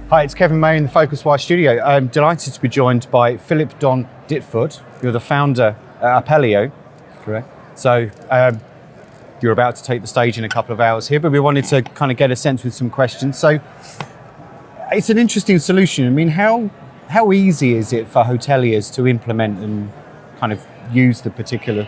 Hi, it's Kevin May in the PhocusWire studio. I'm delighted to be joined by Philip Don Ditfurth. You're the founder at Apaleo. Correct. So you're about to take the stage in a couple of hours here, but we wanted to kind of get a sense with some questions. So it's an interesting solution. I mean, how easy is it for hoteliers to implement and kind of use the particular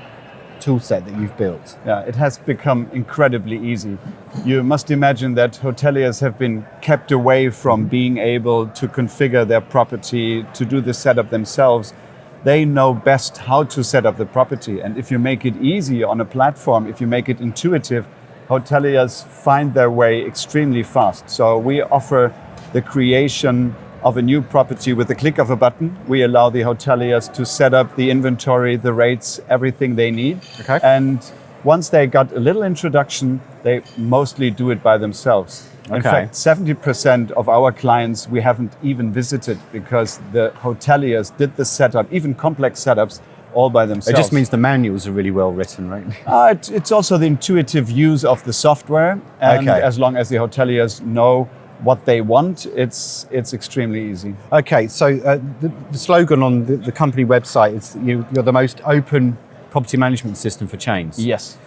tool set that you've built? Yeah, it has become incredibly easy. You must imagine that hoteliers have been kept away from being able to configure their property, to do the setup themselves. They know best how to set up the property. And if you make it easy on a platform, if you make it intuitive, hoteliers find their way extremely fast. So we offer the creation of a new property with the click of a button. We allow the hoteliers to set up the inventory, the rates, everything they need. Okay. And once they got a little introduction, they mostly do it by themselves. In Okay. fact, 70% of our clients we haven't even visited because the hoteliers did the setup, even complex setups, all by themselves. It just means the manuals are really well written, right? It's also the intuitive use of the software. And Okay. as long as the hoteliers know what they want, it's extremely easy. Okay, so the slogan on the company website is that you're the most open property management system for chains. Yes.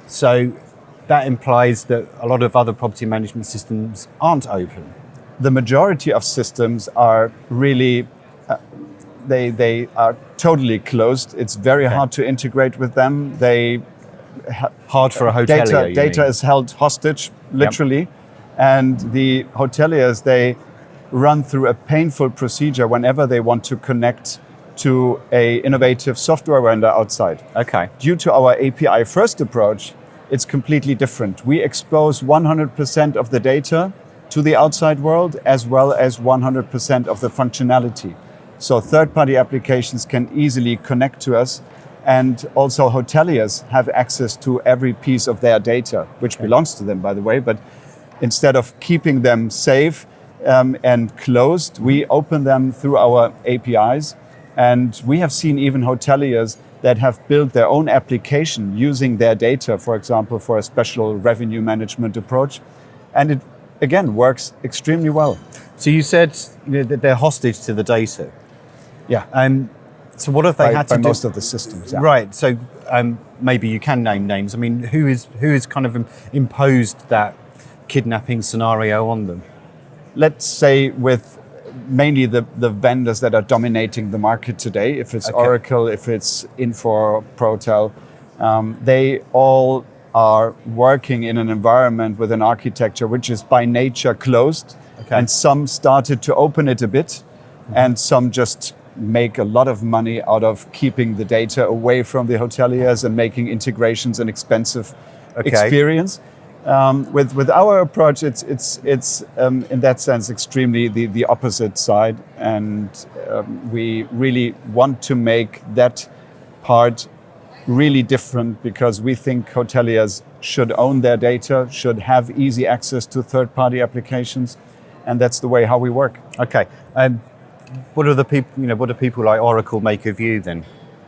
So that implies that a lot of other property management systems aren't open. The majority of systems are really, they are totally closed. It's very hard to integrate with them. Hard for a hotelier, Data is held hostage, literally. Yep. And the hoteliers, they run through a painful procedure whenever they want to connect to a innovative software vendor outside. Okay. Due to our API first approach, it's completely different. We expose 100% of the data to the outside world as well as 100% of the functionality. So third-party applications can easily connect to us, and also hoteliers have access to every piece of their data, which belongs to them, by the way, but instead of keeping them safe and closed, we open them through our APIs. And we have seen even hoteliers that have built their own application using their data, for example, for a special revenue management approach. And it, again, works extremely well. So you said that they're hostage to the data. Yeah. So what have they had to do? By most of the systems. Yeah. Right. So maybe you can name names. I mean, who is kind of imposed that kidnapping scenario on them? Let's say with mainly the vendors that are dominating the market today, if it's Oracle, if it's Infor, Protel, they all are working in an environment with an architecture which is by nature closed. And some started to open it a bit, and some just make a lot of money out of keeping the data away from the hoteliers and making integrations an expensive experience. With our approach, it's in that sense extremely the opposite side, and we really want to make that part really different because we think hoteliers should own their data, should have easy access to third-party applications, and that's the way how we work. Okay, what do people like Oracle make of you then?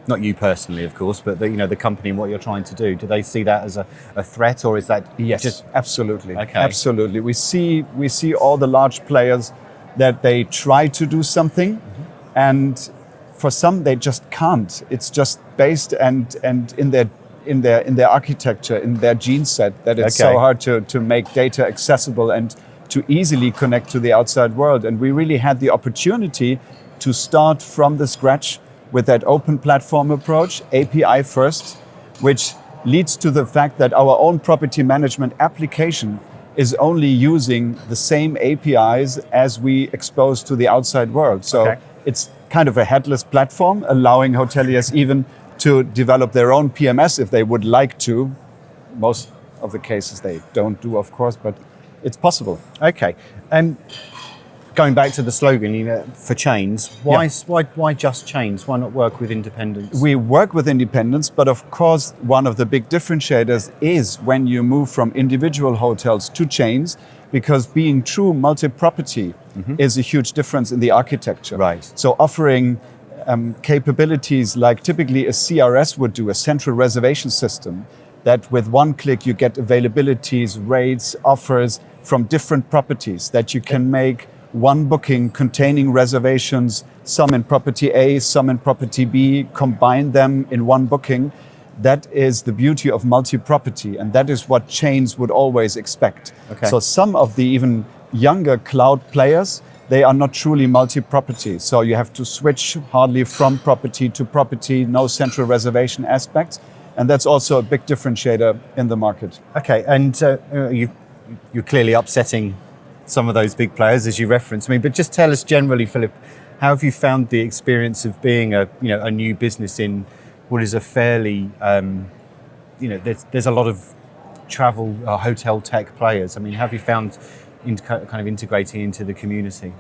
Not you personally, of course, but the company and what you're trying to do. Do they see that as a threat, or is that just absolutely? Okay. Absolutely. We see all the large players that they try to do something, and for some they just can't. It's just based and in their architecture, in their gene set, that it's so hard to make data accessible and to easily connect to the outside world. And we really had the opportunity to start from the scratch with that open platform approach, API first, which leads to the fact that our own property management application is only using the same APIs as we expose to the outside world. So it's kind of a headless platform, allowing hoteliers even to develop their own PMS if they would like to. Most of the cases they don't do, of course, but it's possible. Okay. Going back to the slogan, for chains, why just chains? Why not work with independents? We work with independents, but of course, one of the big differentiators is when you move from individual hotels to chains, because being true multi-property is a huge difference in the architecture. Right. So offering capabilities like typically a CRS would do, a central reservation system, that with one click you get availabilities, rates, offers from different properties that you can make one booking containing reservations, some in property A, some in property B, combine them in one booking. That is the beauty of multi-property, and that is what chains would always expect. Okay. So some of the even younger cloud players, they are not truly multi-property. So you have to switch hardly from property to property, no central reservation aspects. And that's also a big differentiator in the market. Okay, and you're clearly upsetting some of those big players, as you referenced me. But just tell us generally, Philip, how have you found the experience of being a new business in what is a fairly, there's a lot of travel hotel tech players. I mean, how have you found kind of integrating into the community?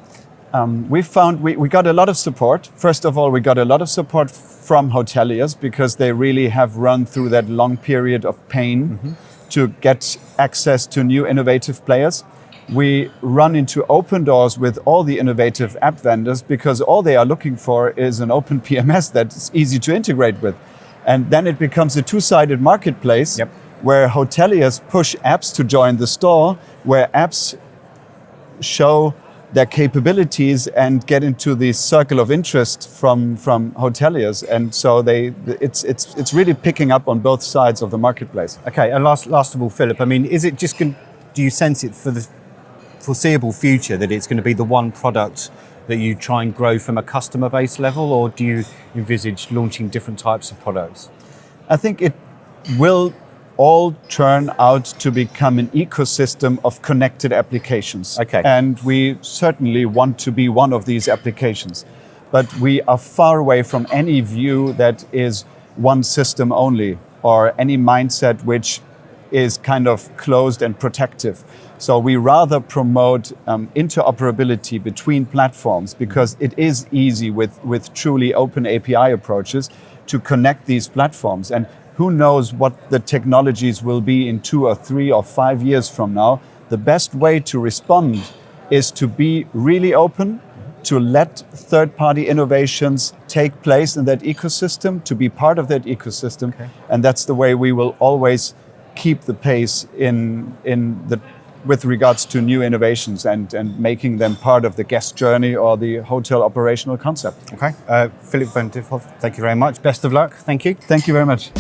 We found we got a lot of support. First of all, we got a lot of support from hoteliers because they really have run through that long period of pain to get access to new innovative players. We run into open doors with all the innovative app vendors because all they are looking for is an open PMS that's easy to integrate with. And then it becomes a two-sided marketplace where hoteliers push apps to join the store, where apps show their capabilities and get into the circle of interest from hoteliers, and so it's really picking up on both sides of the marketplace. Okay, and last of all, Philip, I mean, is it just do you sense it for the foreseeable future that it's going to be the one product that you try and grow from a customer base level, or do you envisage launching different types of products? I think it will all turn out to become an ecosystem of connected applications. Okay. And we certainly want to be one of these applications. But we are far away from any view that is one system only, or any mindset which is kind of closed and protective. So we rather promote interoperability between platforms, because it is easy with truly open API approaches to connect these platforms. And who knows what the technologies will be in 2 or 3 or 5 years from now. The best way to respond is to be really open, to let third-party innovations take place in that ecosystem, to be part of that ecosystem. Okay. And that's the way we will always keep the pace with regards to new innovations and making them part of the guest journey or the hotel operational concept. Okay. Philip van Ditfurth, thank you very much. Best of luck. Thank you. Thank you very much.